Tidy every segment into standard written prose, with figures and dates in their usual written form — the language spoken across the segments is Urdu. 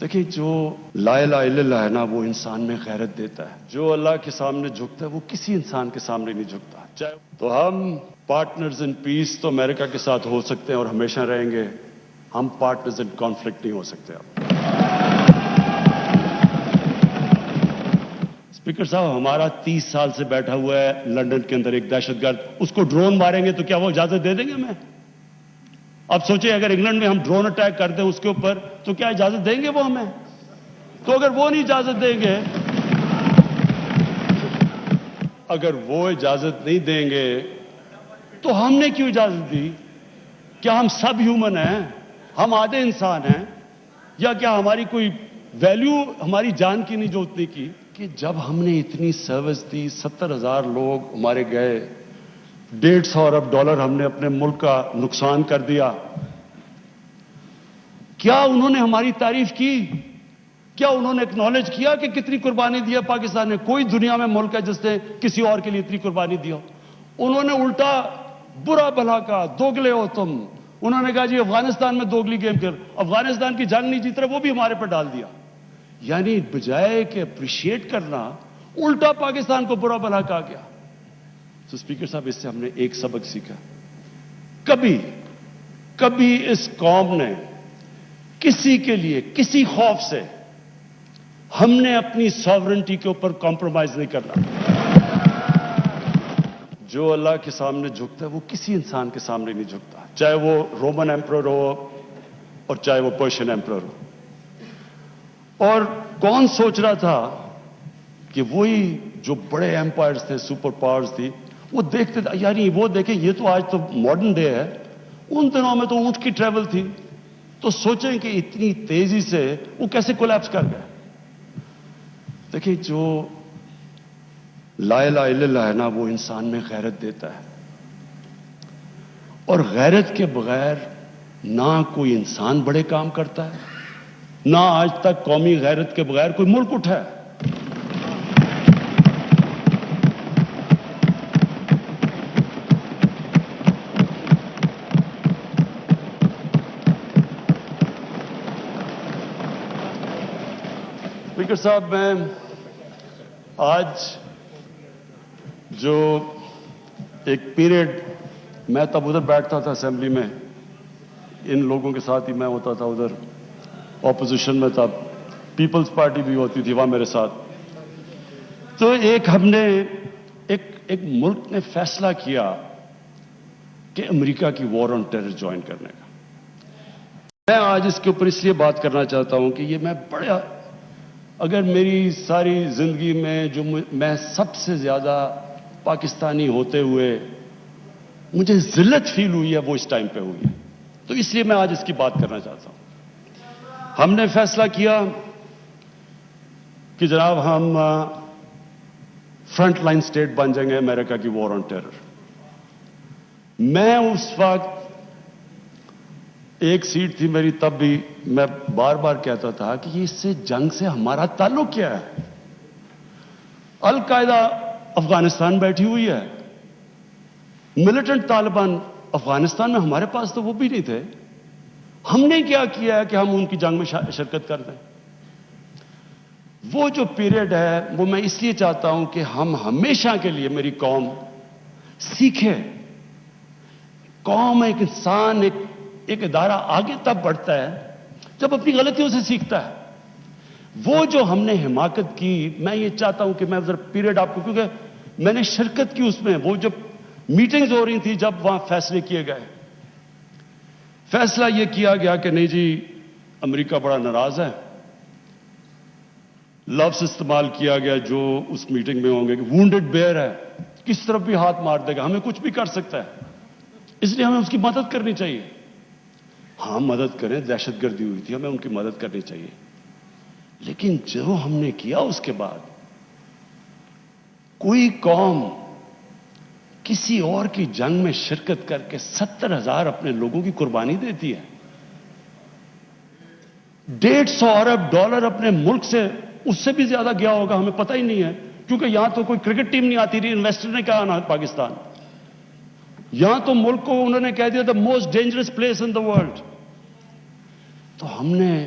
دیکھیں جو لا الہ الا اللہ ہے نا وہ انسان میں غیرت دیتا ہے. جو اللہ کے سامنے جھکتا ہے وہ کسی انسان کے سامنے نہیں جھکتا. تو ہم پارٹنرز ان پیس تو امریکہ کے ساتھ ہو سکتے ہیں اور ہمیشہ رہیں گے. ہم پارٹنرز ان کانفلکٹ نہیں ہو سکتے. اسپیکر صاحب ہمارا 30 سال سے بیٹھا ہوا ہے لندن کے اندر ایک دہشت گرد, اس کو ڈرون ماریں گے تو کیا وہ اجازت دے دیں گے ہمیں؟ اب سوچیں اگر انگلینڈ میں ہم ڈرون اٹیک کر دیں اس کے اوپر تو کیا اجازت دیں گے وہ ہمیں؟ تو اگر وہ نہیں اجازت دیں گے, اگر وہ اجازت نہیں دیں گے تو ہم نے کیوں اجازت دی؟ کیا ہم سب ہیومن ہیں؟ ہم آدھے انسان ہیں؟ یا کیا ہماری کوئی ویلیو ہماری جان کی نہیں جو اتنی کی کہ جب ہم نے اتنی سروس دی, 70,000 لوگ ہمارے گئے, $150 ارب ہم نے اپنے ملک کا نقصان کر دیا, کیا انہوں نے ہماری تعریف کی؟ کیا انہوں نے اکنالج کیا کہ کتنی قربانی دیا پاکستان نے؟ کوئی دنیا میں ملک ہے جس نے کسی اور کے لیے اتنی قربانی دیا؟ انہوں نے الٹا برا بھلا کہا, دوگلے ہو تم. انہوں نے کہا جی افغانستان میں دوگلی گیم کر, افغانستان کی جنگ نہیں جیت رہے وہ بھی ہمارے پر ڈال دیا. یعنی بجائے کہ اپریشیٹ کرنا الٹا پاکستان کو برا بھلا کہا گیا. تو اسپیکر صاحب اس سے ہم نے ایک سبق سیکھا, کبھی اس قوم نے کسی کے لیے کسی خوف سے ہم نے اپنی ساورنٹی کے اوپر کمپرومائز نہیں کرنا. جو اللہ کے سامنے جھکتا ہے وہ کسی انسان کے سامنے نہیں جھکتا, چاہے وہ رومن ایمپرر ہو اور چاہے وہ پرشین ایمپرر ہو. اور کون سوچ رہا تھا کہ وہی جو بڑے ایمپائرز تھے, سپر پاورز تھی, وہ دیکھتے تھے یعنی وہ دیکھیں یہ تو آج تو ماڈرن ڈے ہے, ان دنوں میں تو اونٹ کی ٹریول تھی, تو سوچیں کہ اتنی تیزی سے وہ کیسے کولیپس کر گئے. دیکھیں جو لا الہ الا اللہ ہے نا وہ انسان میں غیرت دیتا ہے, اور غیرت کے بغیر نہ کوئی انسان بڑے کام کرتا ہے, نہ آج تک قومی غیرت کے بغیر کوئی ملک اٹھا ہے. اسپیکر صاحب میں آج جو ایک پیریڈ میں تب ادھر بیٹھتا تھا اسمبلی میں, ان لوگوں کے ساتھ ہی میں ہوتا تھا, ادھر اپوزیشن میں تب پیپلز پارٹی بھی ہوتی تھی وہاں میرے ساتھ. تو ہم نے ایک ملک نے فیصلہ کیا کہ امریکہ کی وار آن ٹیرر جوائن کرنے کا. میں آج اس کے اوپر اس لیے بات کرنا چاہتا ہوں کہ یہ میں بڑا, اگر میری ساری زندگی میں جو میں سب سے زیادہ پاکستانی ہوتے ہوئے مجھے ذلت فیل ہوئی ہے وہ اس ٹائم پہ ہوئی ہے, تو اس لیے میں آج اس کی بات کرنا چاہتا ہوں. ہم نے فیصلہ کیا کہ جناب ہم فرنٹ لائن سٹیٹ بن جائیں گے امریکہ کی وار آن ٹیرر. میں اس وقت ایک سیٹ تھی میری, تب بھی میں بار بار کہتا تھا کہ اس سے جنگ سے ہمارا تعلق کیا ہے؟ القاعدہ افغانستان بیٹھی ہوئی ہے, ملیٹنٹ طالبان افغانستان میں, ہمارے پاس تو وہ بھی نہیں تھے. ہم نے کیا ہے کہ ہم ان کی جنگ میں شرکت کر دیں. وہ جو پیریڈ ہے وہ میں اس لیے چاہتا ہوں کہ ہم ہمیشہ کے لیے, میری قوم سیکھے. قوم, ایک انسان, ایک ادارہ آگے تب بڑھتا ہے جب اپنی غلطیوں سے سیکھتا ہے. وہ جو ہم نے حماقت کی, میں یہ چاہتا ہوں کہ میں ذرا پیریڈ آپ کو, کیونکہ میں نے شرکت کی اس میں, وہ جب میٹنگز ہو رہی تھی جب وہاں فیصلے کیے گئے, فیصلہ یہ کیا گیا کہ نہیں جی امریکہ بڑا ناراض ہے. لفظ استعمال کیا گیا جو اس میٹنگ میں ہوں گے کہ وونڈڈ بیئر ہے, کس طرف بھی ہاتھ مار دے گا, ہمیں کچھ بھی کر سکتا ہے, اس لیے ہمیں اس کی مدد کرنی چاہیے. ہاں مدد کریں, دہشت گردی ہوئی تھی, ہمیں ان کی مدد کرنی چاہیے. لیکن جو ہم نے کیا اس کے بعد, کوئی قوم کسی اور کی جنگ میں شرکت کر کے 70,000 اپنے لوگوں کی قربانی دیتی ہے. $150 ارب اپنے ملک سے, اس سے بھی زیادہ گیا ہوگا, ہمیں پتہ ہی نہیں ہے, کیونکہ یہاں تو کوئی کرکٹ ٹیم نہیں آتی رہی, انویسٹر نے کہا نا پاکستان, یہاں تو ملک کو انہوں نے کہہ دیا the most dangerous place in the world. تو ہم نے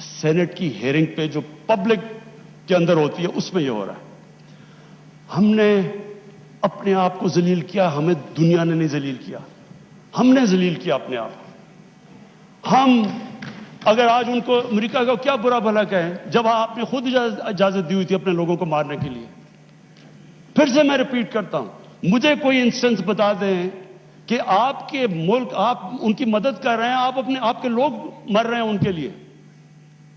سینٹ کی ہیئرنگ پہ جو پبلک کے اندر ہوتی ہے اس میں یہ ہو رہا ہے. ہم نے اپنے آپ کو ذلیل کیا, ہمیں دنیا نے نہیں ذلیل کیا, ہم نے ذلیل کیا اپنے آپ کو. ہم اگر آج ان کو امریکہ کا کیا برا بھلا کہیں جب آپ نے خود اجازت دی ہوئی تھی اپنے لوگوں کو مارنے کے لیے. پھر سے میں ریپیٹ کرتا ہوں, مجھے کوئی انسٹنس بتا دیں کہ آپ کے ملک, آپ ان کی مدد کر رہے ہیں, آپ کے لوگ مر رہے ہیں ان کے لیے,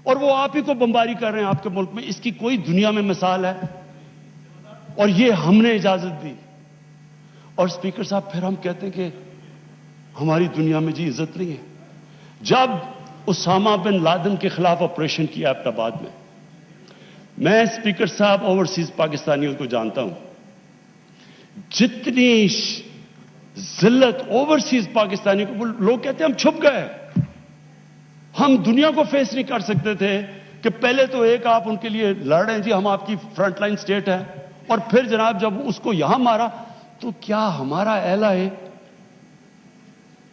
اور وہ آپ ہی کو بمباری کر رہے ہیں آپ کے ملک میں. اس کی کوئی دنیا میں مثال ہے؟ اور یہ ہم نے اجازت دی. اور اسپیکر صاحب پھر ہم کہتے ہیں کہ ہماری دنیا میں جی عزت نہیں ہے. جب اسامہ بن لادن کے خلاف آپریشن کیا ایبٹ آباد میں اسپیکر صاحب اوورسیز پاکستانیوں کو جانتا ہوں, جتنی ذلت اوورسیز پاکستانی کو, لوگ کہتے ہیں ہم چھپ گئے, ہم دنیا کو فیس نہیں کر سکتے تھے کہ پہلے تو ایک آپ ان کے لیے لڑ رہے ہیں جی ہم آپ کی فرنٹ لائن سٹیٹ ہے, اور پھر جناب جب اس کو یہاں مارا تو کیا ہمارا اہل ہے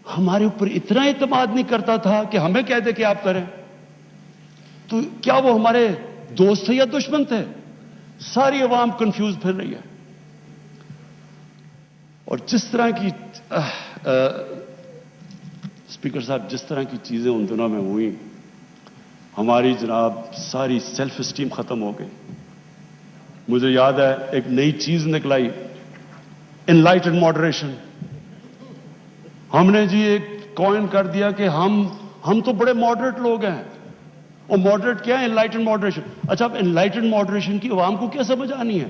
ہمارے اوپر اتنا اعتماد نہیں کرتا تھا کہ ہمیں کہہ دے کہ آپ کریں؟ تو کیا وہ ہمارے دوست تھے یا دشمن تھے؟ ساری عوام کنفیوز پھر رہی ہے. اور جس طرح کی اسپیکر صاحب جس طرح کی چیزیں ان دنوں میں ہوئی, ہماری جناب ساری سیلف اسٹیم ختم ہو گئی. مجھے یاد ہے ایک نئی چیز نکلائی, انلائٹنڈ ماڈریشن. ہم نے جی ایک کوئن کر دیا کہ ہم تو بڑے ماڈریٹ لوگ ہیں. اور ماڈریٹ کیا ہے؟ Enlightened moderation. اچھا, اب انلائٹنڈ ماڈریشن کی عوام کو کیا سمجھ آنی ہے؟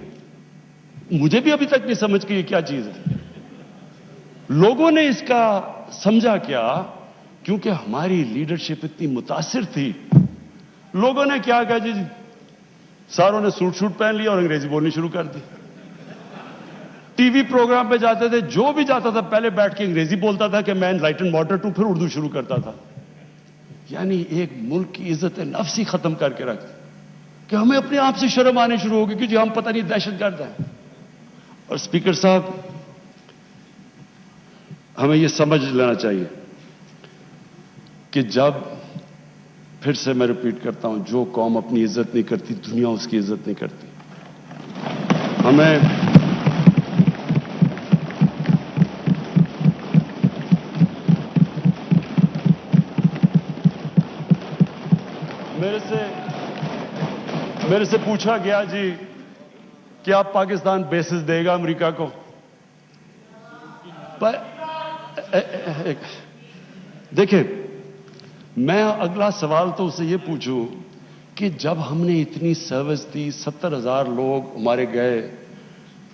مجھے بھی ابھی تک نہیں سمجھ کہ یہ کیا چیز ہے. لوگوں نے اس کا سمجھا کیا؟ کیونکہ ہماری لیڈرشپ اتنی متاثر تھی. لوگوں نے کیا کہا جی ساروں نے سوٹ پہن لیا اور انگریزی بولنی شروع کر دی. ٹی وی پروگرام پہ جاتے تھے, جو بھی جاتا تھا پہلے بیٹھ کے انگریزی بولتا تھا کہ میں انلائٹنڈ ماڈریٹ ہوں, پھر اردو شروع کرتا تھا. یعنی ایک ملک کی عزت نفس ہی ختم کر کے رکھ کہ ہمیں اپنے آپ سے شرم آنے شروع ہو گئی کہ جی ہم پتہ نہیں دہشت گرد ہیں. اور اسپیکر صاحب ہمیں یہ سمجھ لینا چاہیے کہ جب, پھر سے میں ریپیٹ کرتا ہوں, جو قوم اپنی عزت نہیں کرتی دنیا اس کی عزت نہیں کرتی. ہمیں میرے سے پوچھا گیا جی کہ آپ پاکستان بیسز دے گا امریکہ کو؟ دیکھیں, میں اگلا سوال تو اسے یہ پوچھوں کہ جب ہم نے اتنی سروس دی, 70,000 لوگ ہمارے گئے,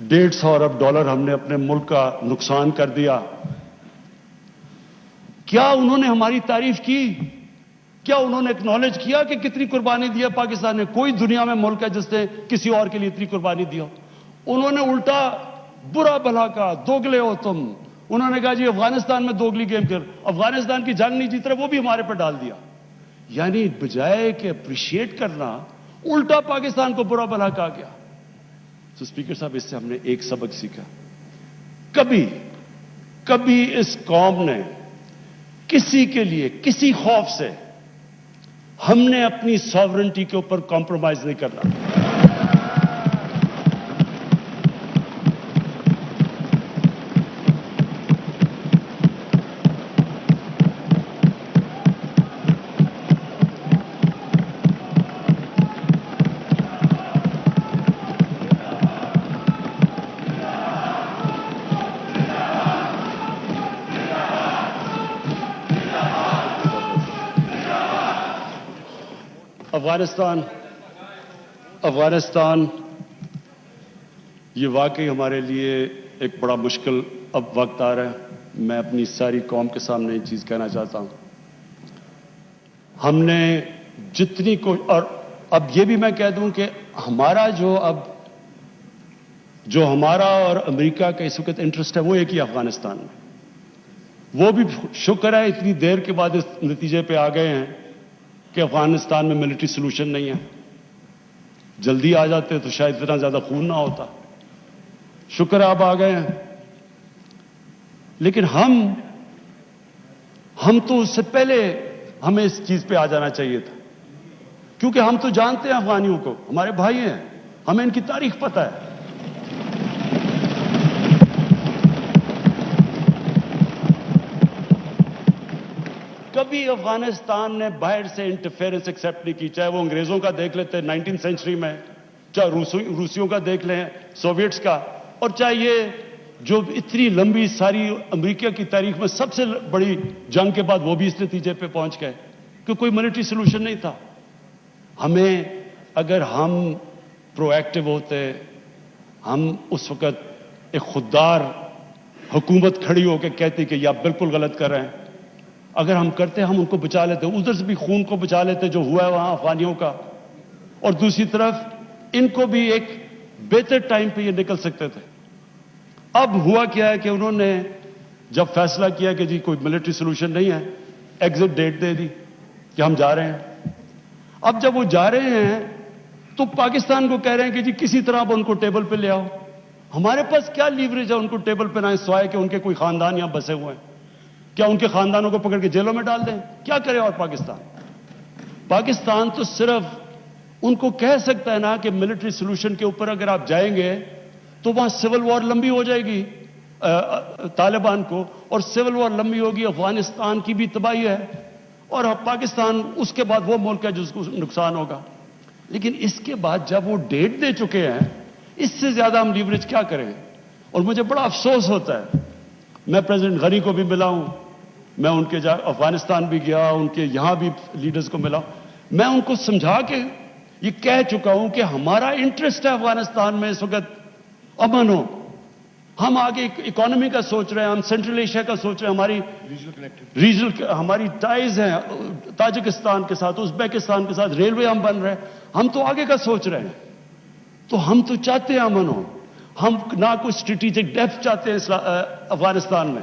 $150 ارب ہم نے اپنے ملک کا نقصان کر دیا, کیا انہوں نے ہماری تعریف کی؟ کیا انہوں نے ایکنالج کیا کہ کتنی قربانی دیا پاکستان نے؟ کوئی دنیا میں ملک ہے جس نے کسی اور کے لیے اتنی قربانی دیا؟ انہوں نے الٹا برا بھلا کہا, دوگلے ہو تم. انہوں نے کہا جی افغانستان میں دوگلی گیم کر, افغانستان کی جنگ نہیں جیت رہے, وہ بھی ہمارے پر ڈال دیا. یعنی بجائے کہ اپریشیٹ کرنا, الٹا پاکستان کو برا بھلا کہا گیا. تو اسپیکر صاحب اس سے ہم نے ایک سبق سیکھا, کبھی اس قوم نے کسی کے لیے کسی خوف سے ہم نے اپنی ساورنٹی کے اوپر کمپرومائز نہیں کرنا. افغانستان یہ واقعی ہمارے لیے ایک بڑا مشکل اب وقت آ رہا ہے. میں اپنی ساری قوم کے سامنے یہ چیز کہنا چاہتا ہوں, ہم نے جتنی اور اب یہ بھی میں کہہ دوں کہ ہمارا جو ہمارا اور امریکہ کا اس وقت انٹرسٹ ہے وہ ایک ہی افغانستان میں. وہ بھی شکر ہے اتنی دیر کے بعد اس نتیجے پہ آ گئے ہیں کہ افغانستان میں ملٹری سولوشن نہیں ہے. جلدی آ جاتے تو شاید اتنا زیادہ خون نہ ہوتا. شکر آپ آ گئے ہیں. لیکن ہم تو اس سے پہلے ہمیں اس چیز پہ آ جانا چاہیے تھا. کیونکہ ہم تو جانتے ہیں افغانیوں کو، ہمارے بھائی ہیں، ہمیں ان کی تاریخ پتہ ہے۔ کبھی افغانستان نے باہر سے انٹرفیئرنس ایکسیپٹ نہیں کی، چاہے وہ انگریزوں کا دیکھ لیتے 19 سینچری میں، چاہے روسیوں کا دیکھ لیں، سوویٹس کا، اور چاہے یہ جو اتنی لمبی ساری امریکہ کی تاریخ میں سب سے بڑی جنگ کے بعد وہ بھی اس نتیجے پہ پہنچ گئے کہ کوئی ملٹری سولوشن نہیں تھا۔ ہمیں اگر ہم پرو ایکٹیو ہوتے، ہم اس وقت ایک خوددار حکومت کھڑی ہو کے کہتی کہ یہ آپ بالکل غلط کر رہے ہیں، اگر ہم کرتے ہم ان کو بچا لیتے، ادھر سے بھی خون کو بچا لیتے جو ہوا ہے وہاں افغانیوں کا، اور دوسری طرف ان کو بھی ایک بہتر ٹائم پہ یہ نکل سکتے تھے۔ اب ہوا کیا ہے کہ انہوں نے جب فیصلہ کیا کہ جی کوئی ملٹری سولوشن نہیں ہے، ایگزٹ ڈیٹ دے دی کہ ہم جا رہے ہیں۔ اب جب وہ جا رہے ہیں تو پاکستان کو کہہ رہے ہیں کہ جی کسی طرح اب ان کو ٹیبل پہ لے آؤ۔ ہمارے پاس کیا لیوریج ہے ان کو ٹیبل پہ لائیں سوائے کہ ان کے کوئی خاندان یہاں بسے ہوئے ہیں؟ کیا ان کے خاندانوں کو پکڑ کے جیلوں میں ڈال دیں؟ کیا کرے اور پاکستان تو صرف ان کو کہہ سکتا ہے نا کہ ملٹری سولوشن کے اوپر اگر آپ جائیں گے تو وہاں سول وار لمبی ہو جائے گی طالبان کو، اور سول وار لمبی ہوگی، افغانستان کی بھی تباہی ہے، اور پاکستان اس کے بعد وہ ملک ہے جس کو نقصان ہوگا۔ لیکن اس کے بعد جب وہ ڈیٹ دے چکے ہیں، اس سے زیادہ ہم لیوریج کیا کریں؟ اور مجھے بڑا افسوس ہوتا ہے، میں پریزیڈنٹ غنی کو بھی ملا ہوں، میں ان کے افغانستان بھی گیا، ان کے یہاں بھی لیڈرز کو ملا، میں ان کو سمجھا کے یہ کہہ چکا ہوں کہ ہمارا انٹرسٹ ہے افغانستان میں اس وقت امن ہو، ہم آگے اکانومی کا سوچ رہے ہیں، ہم سینٹرل ایشیا کا سوچ رہے ہیں، ہماری ریجنل ہماری ٹائز ہیں تاجکستان کے ساتھ، ازبیکستان کے ساتھ، ریلوے ہم بن رہے ہیں، ہم تو آگے کا سوچ رہے ہیں، تو ہم تو چاہتے ہیں امن ہو، ہم نہ کوئی اسٹریٹجک ڈیپتھ چاہتے ہیں افغانستان میں۔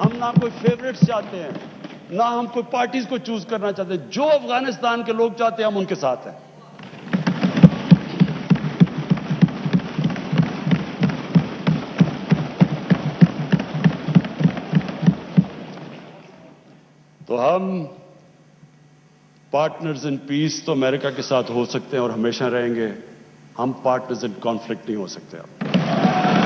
ہم نہ کوئی فیوریٹس چاہتے ہیں، نہ ہم کوئی پارٹیز کو چوز کرنا چاہتے ہیں، جو افغانستان کے لوگ چاہتے ہیں ہم ان کے ساتھ ہیں۔ تو ہم پارٹنرز ان پیس تو امریکہ کے ساتھ ہو سکتے ہیں اور ہمیشہ رہیں گے، ہم پارٹنرز ان کانفلکٹ نہیں ہو سکتے اب۔